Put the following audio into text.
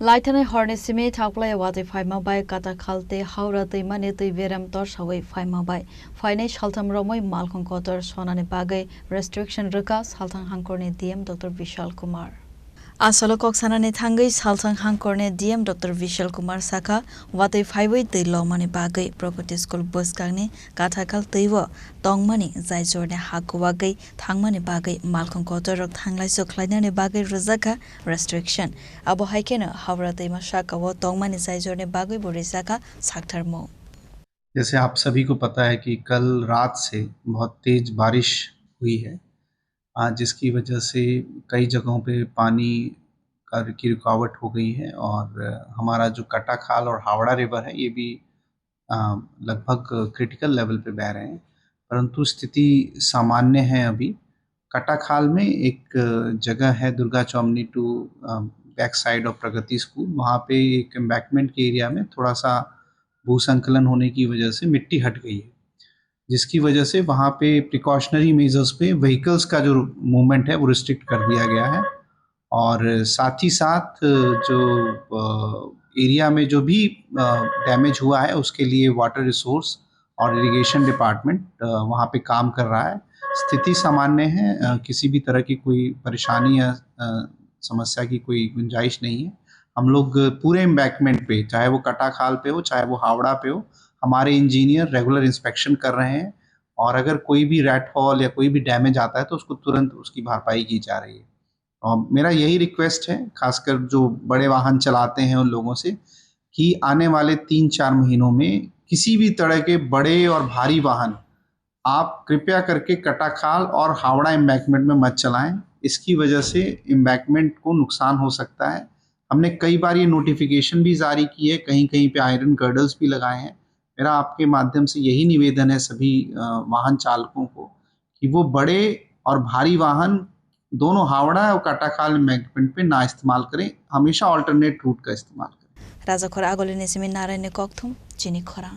Laitane horne simi thakplay wati faima bai kata khalte haura teimane tei veram tor sawai faima bai faine shaltam romoi malkhon kotor sonane bagai restriction reka salthang hangkorne DM Dr. Vishal Kumar Asolo koksanane thangai salthang hangkorne DM Dr. Vishal Kumar Saka wati faibai tei lomane bagai property school bus kangni kata khal teiwo tongmani jai jorne hakuwagai thangmani bagai malkhon kotor rok thanglai so khlainane bagai rojaka restriction abo haikena Howrah तेमा शाका वो तोंगमानी साइजों ने बागुई बोरिसा का साक्थरमो। जैसे आप सभी को पता है कि कल रात से बहुत तेज बारिश हुई है, जिसकी वजह से कई जगहों पे पानी की रुकावट हो गई है और हमारा जो कटा खाल और हावड़ा रिवर है ये भी लगभग क्रिटिकल लेवल पे बह रहे हैं, परंतु स्थिति सामान्य है। अभी कटा खाल में एक जगह है Durga Chaumani to back side of Pragati school, वहाँ पे एक एम्बैंकमेंट के एरिया में थोड़ा सा भूसंकलन होने की वजह से मिट्टी हट गई है, जिसकी वजह से वहाँ पे प्रिकॉशनरी मेजर्स पे व्हीकल्स का जो मूवमेंट है वो रिस्ट्रिक्ट कर दिया गया है। और साथ ही साथ जो एरिया में जो भी डैमेज हुआ है उसके लिए वाटर रिसोर्स और इरिगेशन डिपार्टमेंट वहाँ पे काम कर रहा है। स्थिति सामान्य है, किसी भी तरह की कोई परेशानी या समस्या की कोई गुंजाइश नहीं है। हम लोग पूरे एम्बैंकमेंट पे, चाहे वो कटा खाल पे हो चाहे वो हावड़ा पे हो, हमारे इंजीनियर रेगुलर इंस्पेक्शन कर रहे हैं और अगर कोई भी रैट फॉल या कोई भी डैमेज आता है तो उसको तुरंत उसकी भरपाई की जा रही है। और मेरा यही रिक्वेस्ट है खासकर जो बड़े वाहन चलाते हैं उन लोगों से कि आने वाले 3-4 महीनों में किसी भी तरह के बड़े और भारी वाहन आप कृपया करके कटा खाल और हावड़ा एम्बैंकमेंट में मत चलाएं। इसकी वजह से एम्बैंकमेंट को नुकसान हो सकता है। हमने कई बार ये नोटिफिकेशन भी जारी की है, कहीं-कहीं पे आयरन गर्डर्स भी लगाए हैं। मेरा आपके माध्यम से यही निवेदन है सभी वाहन चालकों को कि वो बड़े और भारी वाहन दोनों हावड़ा और कटा खाल एम्बैंकमेंट पे ना इस्तेमाल करें, हमेशा अल्टरनेट रूट का इस्तेमाल करें। राजा खोरा आगोले नेसिमे नारायण कोकथुम चिनी खोरा।